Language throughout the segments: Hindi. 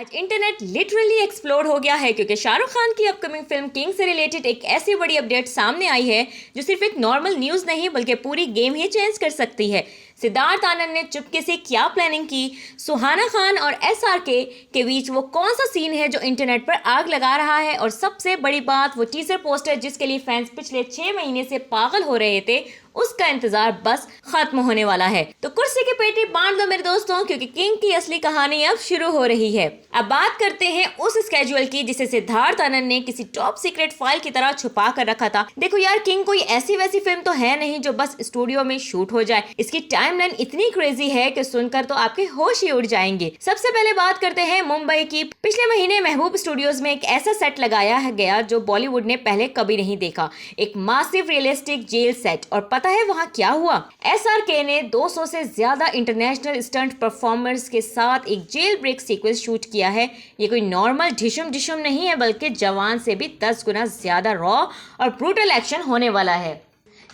आज इंटरनेट लिटरली एक्सप्लोड हो गया है क्योंकि शाहरुख खान की अपकमिंग फिल्म किंग से रिलेटेड एक ऐसी बड़ी अपडेट सामने आई है जो सिर्फ एक नॉर्मल न्यूज़ नहीं बल्कि पूरी गेम ही चेंज कर सकती है। सिद्धार्थ आनंद ने चुपके से क्या प्लानिंग की, सुहाना खान और एसआरके के बीच वो कौन सा सीन है जो इंटरनेट पर आग लगा रहा है, और सबसे बड़ी बात वो टीजर पोस्टर जिसके लिए फैंस पिछले 6 महीने से पागल हो रहे थे, उसका इंतजार बस खत्म होने वाला है। तो कुर्सी की पेटी बांध लो मेरे दोस्तों, क्योंकि किंग की असली कहानी अब शुरू हो रही है। अब बात करते हैं उस स्केड्यूल की जिसे सिद्धार्थ आनंद ने किसी टॉप सीक्रेट फाइल की तरह छुपा कर रखा था। देखो यार, किंग कोई ऐसी वैसी फिल्म तो है नहीं जो बस स्टूडियो में शूट हो जाए। इसकी टाइमलाइन इतनी क्रेजी है कि सुनकर तो आपके होश ही उड़ जाएंगे। सबसे पहले बात करते हैं मुंबई की। पिछले महीने महबूब स्टूडियोज में एक ऐसा सेट लगाया गया जो बॉलीवुड ने पहले कभी नहीं देखा, एक मासिव रियलिस्टिक जेल सेट। और पता है वहां क्या हुआ? एसआरके ने 200 से ज्यादा इंटरनेशनल स्टंट परफॉर्मर्स के साथ एक जेल ब्रेक सीक्वेंस शूट किया है। ये कोई नॉर्मल ढिशुम नहीं है, बल्कि जवान से भी 10 गुना ज्यादा रॉ और ब्रूटल एक्शन होने वाला है।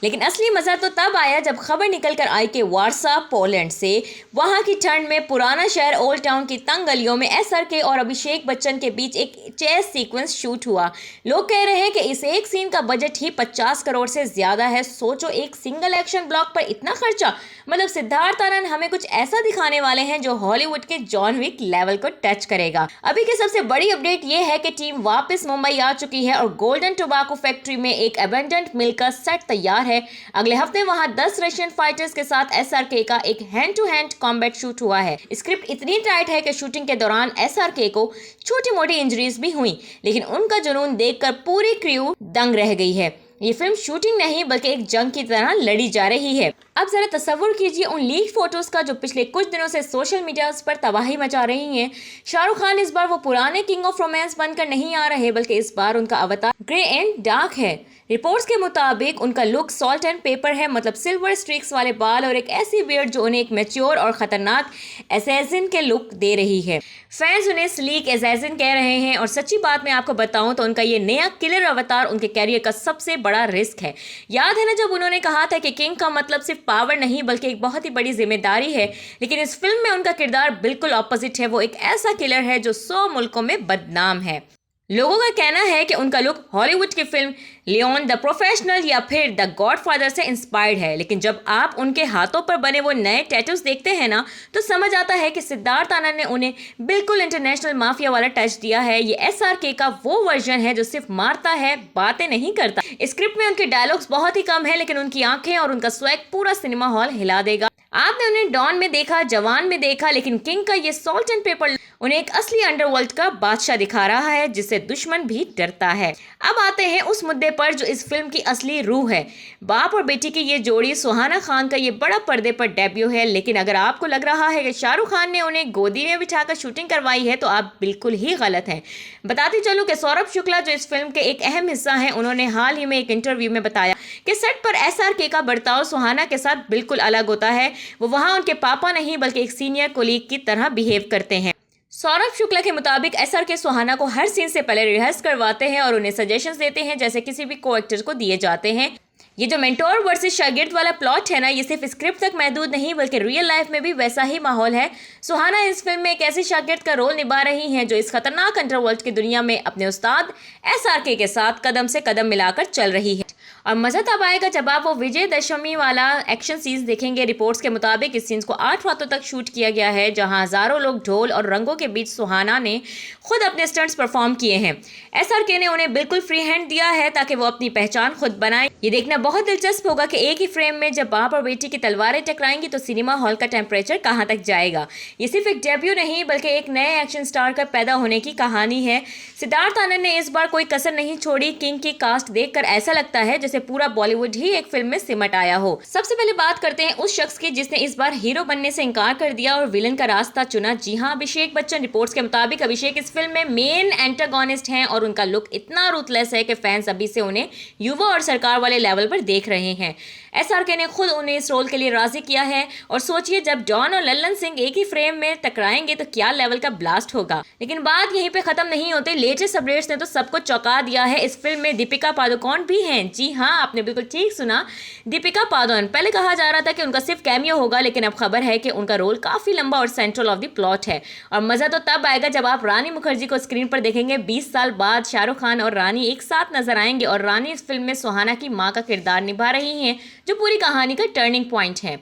लेकिन असली मजा तो तब आया जब खबर निकल कर आई कि वार्सा पोलैंड से वहां की ठंड में पुराना शहर ओल्ड टाउन की तंग गलियों में एसआरके और अभिषेक बच्चन के बीच एक चेस सीक्वेंस शूट हुआ। लोग कह रहे हैं कि इस एक सीन का बजट ही 50 करोड़ से ज्यादा है। सोचो, एक सिंगल एक्शन ब्लॉक पर इतना खर्चा। मतलब सिद्धार्थ आनंद हमें कुछ ऐसा दिखाने वाले हैं जो हॉलीवुड के जॉन विक लेवल को टच करेगा। अभी की सबसे बड़ी अपडेट ये है कि टीम वापस मुंबई आ चुकी है और गोल्डन टोबैको फैक्ट्री में एक अबेंडेंट मिल का सेट तैयार है। अगले हफ्ते वहां 10 रशियन फाइटर्स के साथ एसआरके का एक hand to hand combat shoot हुआ है। स्क्रिप्ट इतनी टाइट है कि शूटिंग के दौरान एसआरके को छोटी मोटी इंजरीज भी हुई, लेकिन उनका जुनून देखकर पूरी क्रू दंग रह गई है। ये फिल्म शूटिंग नहीं बल्कि एक जंग की तरह लड़ी जा रही है। अब जरा तस्वुर कीजिए उन लीक फोटोज का जो पिछले कुछ दिनों से सोशल मीडिया पर तबाही मचा रही हैं। शाहरुख खान इस बार वो पुराने किंग ऑफ रोमांस बनकर नहीं आ रहे, बल्कि इस बार उनका अवतार ग्रे एंड डार्क है। रिपोर्ट्स के मुताबिक उनका लुक सॉल्ट एंड पेपर है, मतलब सिल्वर स्ट्रिक्स वाले बाल और एक ऐसी बियर्ड जो उन्हें एक मैच्योर और खतरनाक असैसिन के लुक दे रही है। फैंस उन्हें स्लीक असैसिन कह रहे हैं, और सच्ची बात मैं आपको बताऊं तो उनका ये नया किलर अवतार उनके कैरियर का सबसे बड़ा रिस्क है। याद है ना जब उन्होंने कहा था कि किंग का मतलब सिर्फ पावर नहीं बल्कि एक बहुत ही बड़ी जिम्मेदारी है। लेकिन इस फिल्म में उनका किरदार बिल्कुल ऑपोजिट है। वो एक ऐसा किलर है जो 100 मुल्कों में बदनाम है। लोगों का कहना है कि उनका लुक हॉलीवुड की फिल्म लियोन द प्रोफेशनल या फिर द गॉडफादर से इंस्पायर्ड है। लेकिन जब आप उनके हाथों पर बने वो नए टैटूज देखते हैं ना, तो समझ आता है कि सिद्धार्थ आनंद ने उन्हें बिल्कुल इंटरनेशनल माफिया वाला टच दिया है। ये एसआरके का वो वर्जन है जो सिर्फ मारता है, बातें नहीं करता। स्क्रिप्ट में उनके डायलॉग्स बहुत ही कम है, लेकिन उनकी आंखें और उनका स्वैग पूरा सिनेमा हॉल हिला देगा। आपने उन्हें डॉन में देखा, जवान में देखा, लेकिन किंग का ये सॉल्ट एंड पेपर उन्हें एक असली अंडरवर्ल्ड का बादशाह दिखा रहा है जिससे दुश्मन भी डरता है। अब आते हैं उस मुद्दे पर जो इस फिल्म की असली रूह है। बाप और बेटी की ये जोड़ी सुहाना खान का ये बड़ा पर्दे पर डेब्यू है। लेकिन अगर आपको लग रहा है कि शाहरुख खान ने उन्हें गोदी में बिठाकर शूटिंग करवाई है तो आप बिल्कुल ही गलत हैं। बताती चलूं कि सौरभ शुक्ला जो इस फिल्म के एक अहम हिस्सा हैं, उन्होंने हाल ही में एक इंटरव्यू में बताया कि सेट पर एसआरके का बर्ताव सुहाना के साथ बिल्कुल अलग होता है। वो वहां उनके पापा नहीं बल्कि एक सीनियर कोलीग की तरह बिहेव करते हैं। सौरभ शुक्ला के मुताबिक एसआरके सुहाना को हर सीन से पहले रिहर्स करवाते हैं और उन्हें सजेशंस देते हैं जैसे किसी भी को एक्टर को दिए जाते हैं। ये जो मेंटोर वर्सेस शागिर्द वाला प्लॉट है ना, ये सिर्फ स्क्रिप्ट तक महदूद नहीं बल्कि रियल लाइफ में भी वैसा ही माहौल है। सुहाना इस फिल्म में एक ऐसी शागिर्द का रोल निभा रही हैं जो इस खतरनाक अंडरवर्ल्ड की दुनिया में अपने उस्ताद एसआरके के साथ कदम से कदम मिलाकर चल रही है। और मजा तब आएगा जब आप वो विजयदशमी वाला एक्शन सीन्स देखेंगे। रिपोर्ट्स के मुताबिक इस सीन्स को 8 रातों तक शूट किया गया है, जहां हजारों लोग ढोल और रंगों के बीच सुहाना ने खुद अपने स्टंट्स परफॉर्म किए हैं। एसआरके ने उन्हें बिल्कुल फ्री हैंड दिया है ताकि वो अपनी पहचान खुद बनाए। ये देखना बहुत दिलचस्प होगा कि एक ही फ्रेम में जब बाप और बेटी की तलवारें टकराएंगी तो सिनेमा हॉल का टेम्परेचर कहां तक जाएगा। ये सिर्फ एक डेब्यू नहीं बल्कि एक नए एक्शन स्टार का पैदा होने की कहानी है। सिद्धार्थ आनंद ने इस बार कोई कसर नहीं छोड़ी। किंग की कास्ट देखकर ऐसा लगता है जैसे पूरा बॉलीवुड ही एक फिल्म में सिमट आया हो। सबसे पहले बात करते हैं उस शख्स की जिसने इस बार हीरो बनने से इनकार कर दिया और विलन का रास्ता चुना। जी हां, अभिषेक बच्चन। रिपोर्ट्स के मुताबिक अभिषेक इस फिल्म में मेन एंटागोनिस्ट हैं और उनका लुक इतना रूथलेस है कि फैंस अभी से उन्हें युवा और सरकार वाले लेवल पर देख रहे हैं। SRK ने खुद उन्हें इस रोल के लिए राजी किया है। और सोचिए, जब डॉन और लल्लन सिंह एक ही फ्रेम में टकराएंगे तो क्या लेवल का ब्लास्ट होगा। लेकिन बात यहीं पे खत्म नहीं होती। लेटेस्ट अपडेट्स ने तो सबको चौंका दिया है। इस फिल्म में दीपिका पादुकोण भी हैं। जी हाँ, आपने बिल्कुल ठीक सुना, दीपिका पादुकोण। पहले कहा जा रहा था कि उनका सिर्फ कैमियो होगा, लेकिन अब खबर है कि उनका रोल काफी लंबा और सेंट्रल ऑफ द प्लॉट है। और मजा तो तब आएगा जब आप रानी मुखर्जी को स्क्रीन पर देखेंगे। 20 साल बाद शाहरुख खान और रानी एक साथ नजर आएंगे और रानी इस फिल्म में सुहाना की मां का किरदार निभा रही हैं, जो पूरी कहानी का टर्निंग पॉइंट है।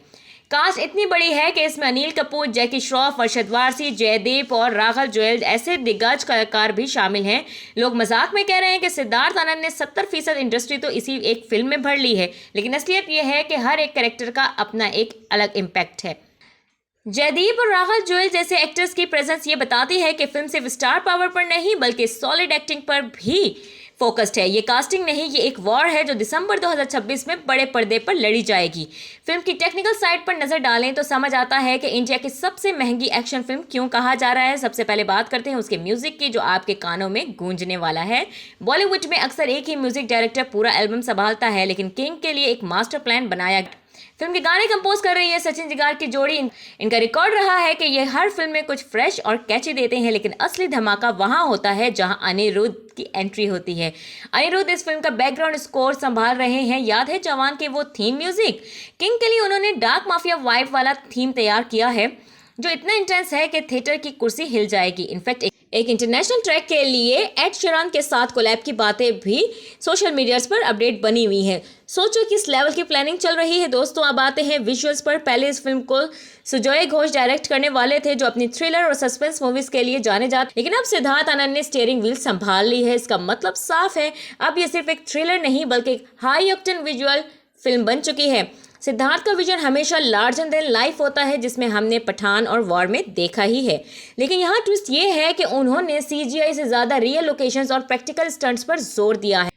कास्ट इतनी बड़ी है कि इसमें अनिल कपूर, जैकी श्रॉफ, अरशद वारसी, जयदीप और राघव जुएल ऐसे दिग्गज कलाकार भी शामिल हैं। लोग मजाक में कह रहे हैं कि सिद्धार्थ आनंद ने 70% इंडस्ट्री तो इसी एक फिल्म में भर ली है, लेकिन असलियत यह है कि हर एक कैरेक्टर का अपना एक अलग इम्पैक्ट है। जयदीप और राघव जुएल जैसे एक्टर्स की प्रेजेंस ये बताती है कि फिल्म सिर्फ स्टार पावर पर नहीं बल्कि सॉलिड एक्टिंग पर भी फोकस्ड है। ये कास्टिंग नहीं, ये एक वॉर है जो दिसंबर 2026 में बड़े पर्दे पर लड़ी जाएगी। फिल्म की टेक्निकल साइड पर नजर डालें तो समझ आता है कि इंडिया की सबसे महंगी एक्शन फिल्म क्यों कहा जा रहा है। सबसे पहले बात करते हैं उसके म्यूजिक की, जो आपके कानों में गूंजने वाला है। बॉलीवुड में अक्सर एक ही म्यूजिक डायरेक्टर पूरा एल्बम संभालता है, लेकिन किंग के लिए एक मास्टर प्लान बनाया। फिल्म के गाने कंपोज कर रही है सचिन जिगार की जोड़ी। इनका रिकॉर्ड रहा है कि ये हर फिल्म में कुछ फ्रेश और कैची देते हैं, लेकिन असली धमाका वहां होता है जहां अनिरुद्ध की एंट्री होती है। अनिरुद्ध इस फिल्म का बैकग्राउंड स्कोर संभाल रहे हैं। याद है जवान के वो थीम म्यूजिक? किंग के लिए उन्होंने डार्क माफिया वाइब वाला थीम तैयार किया है, जो इतना इंटेंस है कि थिएटर की कुर्सी हिल जाएगी। इनफैक्ट एक इंटरनेशनल ट्रैक के लिए एड शेरन के साथ कोलैब की बातें भी सोशल मीडिया पर अपडेट बनी हुई है। सोचो किस लेवल की प्लानिंग चल रही है। दोस्तों, अब आते हैं विजुअल्स पर। पहले इस फिल्म को सुजॉय घोष डायरेक्ट करने वाले थे, जो अपनी थ्रिलर और सस्पेंस मूवीज के लिए जाने जाते, लेकिन अब सिद्धार्थ आनंद ने स्टीयरिंग व्हील संभाल ली है। इसका मतलब साफ है, अब ये सिर्फ एक थ्रिलर नहीं बल्कि एक हाई ऑक्टेन विजुअल फिल्म बन चुकी है। सिद्धार्थ का विजन हमेशा लार्जर देन लाइफ होता है, जिसमें हमने पठान और वॉर में देखा ही है। लेकिन यहाँ ट्विस्ट ये है कि उन्होंने CGI से ज्यादा रियल लोकेशंस और प्रैक्टिकल स्टंट्स पर जोर दिया है।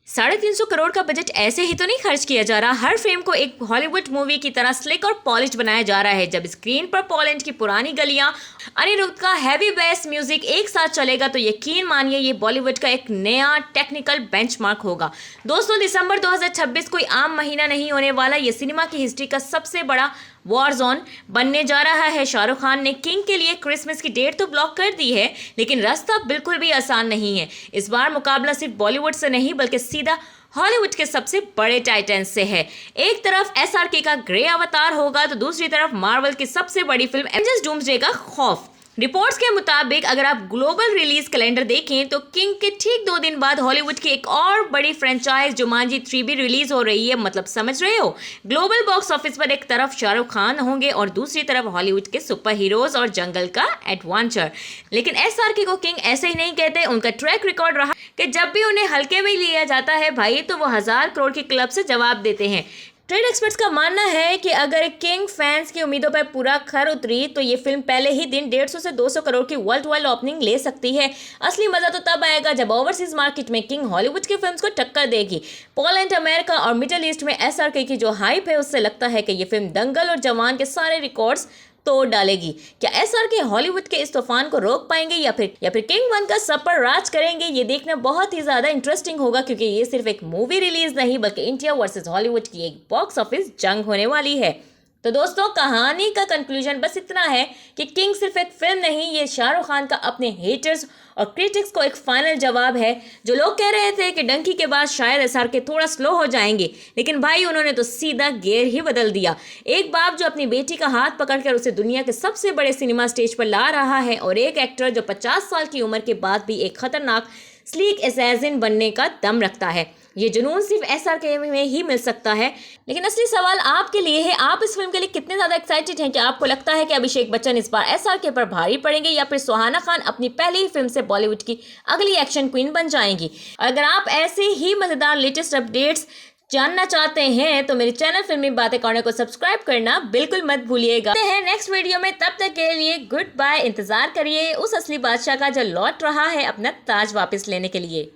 350 करोड़ का बजट ऐसे ही तो नहीं खर्च किया जा रहा। हर फ्रेम को एक हॉलीवुड मूवी की तरह स्लिक और पॉलिश बनाया जा रहा है। जब स्क्रीन पर पोलैंड की पुरानी गलियां, अनिरुद्ध का हैवी बेस म्यूजिक एक साथ चलेगा तो यकीन मानिए ये बॉलीवुड का एक नया टेक्निकल बेंचमार्क होगा। दोस्तों, दिसंबर 2026 कोई आम महीना नहीं होने वाला। ये सिनेमा की हिस्ट्री का सबसे बड़ा वॉर जोन बनने जा रहा है। शाहरुख खान ने किंग के लिए क्रिसमस की डेट तो ब्लॉक कर दी है, लेकिन रास्ता बिल्कुल भी आसान नहीं है। इस बार मुकाबला सिर्फ बॉलीवुड से नहीं बल्कि सीधा हॉलीवुड के सबसे बड़े टाइटन्स से है। एक तरफ SRK का ग्रे अवतार होगा तो दूसरी तरफ मार्वल की सबसे बड़ी फिल्म एवेंजर्स डूम्सडे का खौफ। रिपोर्ट्स के मुताबिक अगर आप ग्लोबल रिलीज कैलेंडर देखें तो किंग के ठीक 2 दिन बाद हॉलीवुड की एक और बड़ी फ्रेंचाइज जुमांजी 3 भी रिलीज हो रही है। मतलब समझ रहे हो, ग्लोबल बॉक्स ऑफिस पर एक तरफ शाहरुख खान होंगे और दूसरी तरफ हॉलीवुड के सुपर हीरोज और जंगल का एडवेंचर। लेकिन SRK को किंग ऐसे ही नहीं कहते। उनका ट्रैक रिकॉर्ड रहा कि जब भी उन्हें हल्के में लिया जाता है भाई, तो वो 1000 करोड़ के क्लब से जवाब देते हैं। ट्रेड एक्सपर्ट्स का मानना है कि अगर किंग फैंस की उम्मीदों पर पूरा खर उतरी तो ये फिल्म पहले ही दिन 150 से 200 करोड़ की वर्ल्ड वाइड ओपनिंग ले सकती है। असली मजा तो तब आएगा जब ओवरसीज मार्केट में किंग हॉलीवुड की फिल्म्स को टक्कर देगी। पोलैंड, अमेरिका और मिडिल ईस्ट में SRK की जो हाइप है, उससे लगता है कि ये फिल्म दंगल और जवान के सारे रिकॉर्ड्स तोड़ डालेगी। क्या SRK हॉलीवुड के इस तूफान को रोक पाएंगे या फिर किंग 1 का सब पर राज करेंगे? ये देखना बहुत ही ज्यादा इंटरेस्टिंग होगा, क्योंकि ये सिर्फ एक मूवी रिलीज नहीं बल्कि इंडिया वर्सेस हॉलीवुड की एक बॉक्स ऑफिस जंग होने वाली है। तो दोस्तों, कहानी का कंक्लूजन बस इतना है कि किंग सिर्फ एक फिल्म नहीं, ये शाहरुख खान का अपने हेटर्स और क्रिटिक्स को एक फाइनल जवाब है। जो लोग कह रहे थे कि डंकी के बाद शायद SRK थोड़ा स्लो हो जाएंगे, लेकिन भाई उन्होंने तो सीधा गियर ही बदल दिया। एक बाप जो अपनी बेटी का हाथ पकड़कर उसे दुनिया के सबसे बड़े सिनेमा स्टेज पर ला रहा है, और एक एक्टर जो 50 साल की उम्र के बाद भी एक खतरनाक स्लीक असैसिन बनने का दम रखता है। ये जुनून सिर्फ SRK में ही मिल सकता है। लेकिन असली सवाल आपके लिए है, आप इस फिल्म के लिए कितने ज्यादा एक्साइटेड हैं? क्या आपको लगता है कि अभिषेक बच्चन इस बार SRK पर भारी पड़ेंगे या फिर सुहाना खान अपनी पहली ही फिल्म से बॉलीवुड की अगली एक्शन क्वीन बन जाएंगी? अगर आप ऐसे ही मजेदार लेटेस्ट अपडेट्स जानना चाहते हैं तो मेरे चैनल फिल्मी बातें कॉर्नर को सब्सक्राइब करना बिल्कुल मत भूलिएगा। नेक्स्ट वीडियो में, तब तक के लिए गुड बाय। इंतजार करिए उस असली बादशाह का जो लौट रहा है अपना ताज वापस लेने के लिए।